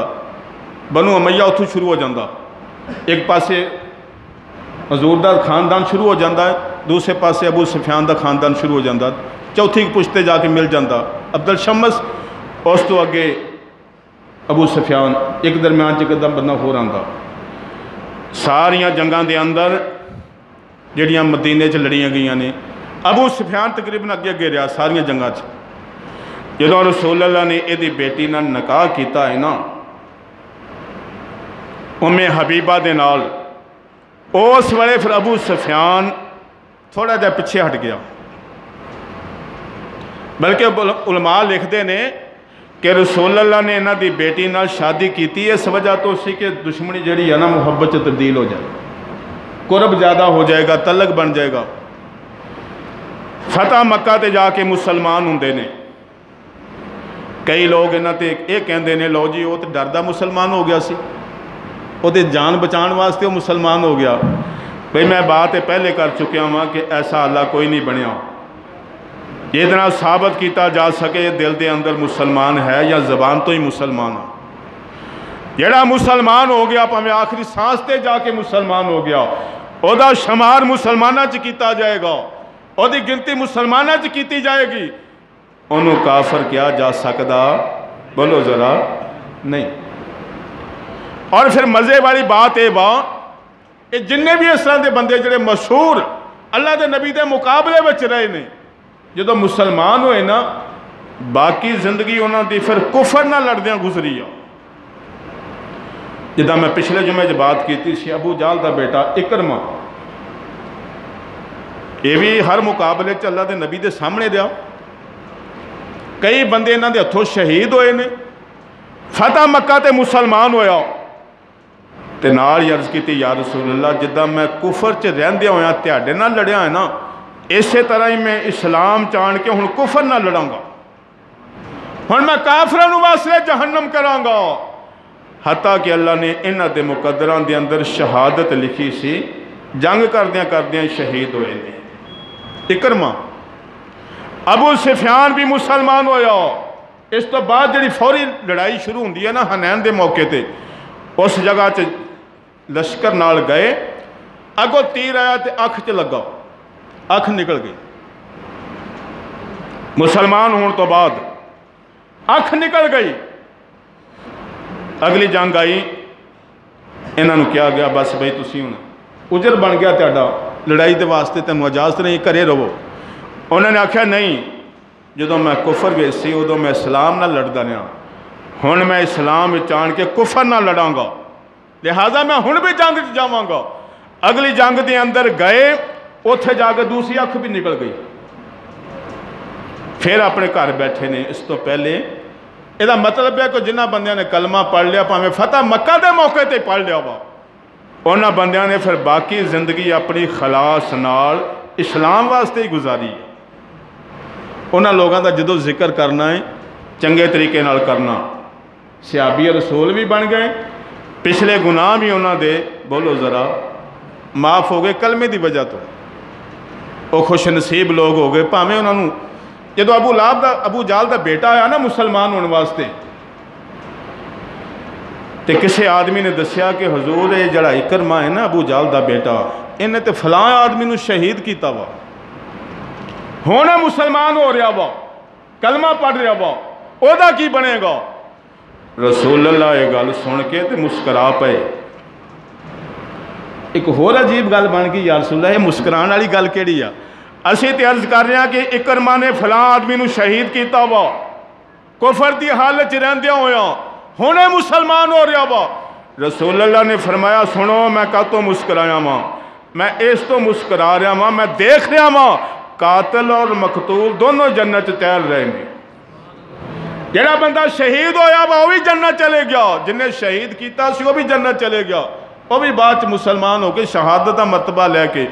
بنو امیہ اتھوں شروع ہو جاندہ، ایک پاسے حضور دا خاندان شروع ہو جاندہ ہے، دوسرے پاسے ابو سفیان دا خاندان شروع ہو جاندہ، چوتھی پشتے جا کے مل جاندہ عبد الشمس، اس تو اگے ابو سفیان، ایک درمیان چ قدم بندہ ہو رہا۔ ساریاں جنگاں دے اندر جڑیاں مدینے چ لڑیاں گئیاں نے ابو سفیان تقریباً اگے اگے رہا ساریاں جنگاں چ۔ جدوں رسول اللہ نے یہ دی بیٹی نال نکاح کیتا ہے نا ام حبیبہ دے نال، اس ویلے پھر ابو سفیان تھوڑا جا پیچھے ہٹ گیا، بلکہ علماء لکھتے نے کہ رسول اللہ نے انہاں دی بیٹی نال شادی کیتی اس وجہ تو سی کہ دشمنی جڑی ہے نا محبت سے تبدیل ہو جائے، قرب زیادہ ہو جائے گا، تعلق بن جائے گا۔ فتح مکہ تے جا کے مسلمان ہوندے نے، کئی لوگ انہاں تے یہ کہندے نے لو جی وہ تے ڈردا مسلمان ہو گیا سی، وہ جان بچان واسطے وہ مسلمان ہو گیا؟ بھئی میں بات پہلے کر چکیا ہوں کہ ایسا اللہ کوئی نہیں بنیا۔ یہ اتنا ثابت کیتا جا سکے دل دے اندر مسلمان ہے یا زبان تو ہی مسلمان ہے۔ جڑا مسلمان ہو گیا پہمیں آخری سانس تے جا کے مسلمان ہو گیا، او دا شمار مسلمانہ چ کیتا جائے گا، او دی گنتی مسلمانہ چ کیتی جائے گی، انہوں کافر کیا جا سکدا؟ بولو ذرا نہیں۔ اور پھر مزے والی بات اے با کہ جننے بھی اس طرح دے بندے جڑے مشہور اللہ دے نبی دے مقابلے وچ رہے نے، جدو مسلمان ہوئے نا باقی زندگی انہوں دی پھر کفر نہ لڑدیاں گزری ہے۔ جدہ میں پچھلے جمعے جو بات کی تھی ابو جہل دا بیٹا اکرمہ، یہ بھی ہر مقابلے چ اللہ دے نبی دے سامنے دیا، کئی بندے انہوں دے ہتھوں شہید ہوئے نے، فتح مکہ تے مسلمان ہویا تے نال عرض کی تھی یا رسول اللہ جدہ میں کفر چ رہندیا ہویا تیاڈے نہ لڑیا ہے نا، اسی طرح ہی میں اسلام چاند کے ہن کفر نہ لڑاں گا، ہن میں کافروں واسطے جہنم کراں گا۔ حتیٰ کہ اللہ نے انہاں دے مقدران دے اندر شہادت لکھی سی، جنگ کردیاں شہید ہوئے نے۔ اکرمہ ابو سفیان بھی مسلمان ہویا، اس تو بعد جڑی فوری لڑائی شروع ہوندی ہے نا حنین دے موقع تے، اس جگہ چ لشکر نال گئے، اگو تیر آیا تے اکھ چ لگا، اکھ نکل گئی، مسلمان ہون تو بعد اکھ نکل گئی۔ اگلی جنگ آئی، انہوں نے کیا گیا بس بھئی تسی ہوں اجر بن گیا تیاڈا، لڑائی دے واسطے تینوں اجازت نہیں کرے رہو۔ انہوں نے آکھیا نہیں، جدوں میں کفر گئے سی ادوں میں اسلام نہ لڑدا رہا، ہن میں اسلام چان کے کفر نہ لڑاں گا، لہذا میں ہن بھی جنگ جاواں گا۔ اگلی جنگ دے اندر گئے، اوتھے جا کے دوسری اکھ بھی نکل گئی، پھر اپنے گھر بیٹھے نے۔ اس تو پہلے یہ مطلب ہے کہ جنہ بندیاں نے کلمہ پڑھ لیا پاویں فتح مکہ دے موقع تے پڑھ لیا وا، انہاں بندیاں نے پھر باقی زندگی اپنی خلاص نال اسلام واسطے ہی گزاری ہے۔ انہاں لوگاں دا جدو ذکر کرنا ہے چنگے طریقے نال کرنا، صحابی رسول بھی بن گئے، پچھلے گناہ بھی انہاں دے بولو ذرا معاف ہو گئے کلمے دی وجہ تو، وہ خوش نصیب لوگ ہو گئے۔ پاویں انہاں نوں جدو ابو جہل دا بیٹا آیا نا مسلمان ہونے واسطے تے کسے آدمی نے دسیا کہ حضور یہ جڑا اکرمہ ہے نا ابو جہل دا بیٹا، انہیں تے فلاں آدمی نو شہید کیتا وا، ہونا مسلمان ہو رہا وا، کلمہ پڑھ رہا وا، او دا کی بنے گا؟ رسول اللہ یہ گل سن کے تے مسکرا پئے۔ ایک اور عجیب گل بن گئی، یا رسول اللہ یہ مسکران والی گل کیڑی آ؟ اسی تے عرض کر رہے ہیں کہ اکرمہ نے فلاں آدمی نو شہید کیتا وا، کفر دی حالت رہندیا ہویا، ہونے مسلمان ہو رہا وا۔ رسول اللہ نے فرمایا سنو میں کاتوں مسکرایا ماں، میں اس تو مسکرا رہا ماں، میں دیکھ رہا ماں قاتل اور مقتول دونوں جنت تیر رہے ہیں۔ جڑا بندہ شہید ہویا وا وہ بھی جنت چلے گیا، جنہیں شہید کیتا سی وہ بھی جنت چلے گیا، وہ بھی بعد مسلمان ہو کے شہادت مرتبہ لے کے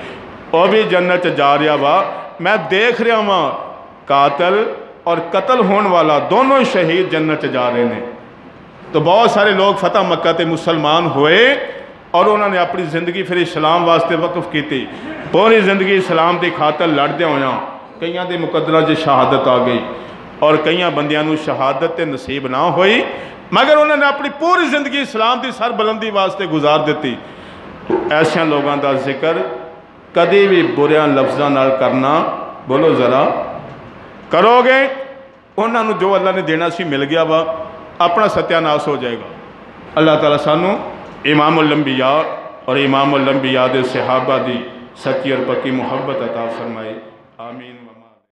وہ بھی جنت جا رہا وا۔ میں دیکھ رہا ہوں قاتل اور قتل ہون والا دونوں شہید جنت جا رہے ہیں۔ تو بہت سارے لوگ فتح مکہ تے مسلمان ہوئے اور انہوں نے اپنی زندگی پھر اسلام واسطے وقف کی تھی، پوری زندگی اسلام دی خاطر لڑدے ہویا، کئیاں دے مقدرہ جو شہادت آ گئی اور کئیاں بندیاں نو شہادت نصیب نہ ہوئی، مگر انہوں نے اپنی پوری زندگی اسلام دی سر بلندی واسطے گزار دیتی۔ ایسے لوگاں دا ذکر کدی بھی بریاں لفظاں نال کرنا بولو ذرا کرو گے، انہوں نے جو اللہ نے دینا سی مل گیا وا، اپنا ستیہ ناس ہو جائے گا۔ اللہ تعالیٰ سانو امام الانبیاء اور امام الانبیاء دے صحابہ دی سچی اور پکی محبت عطا فرمائے، آمین۔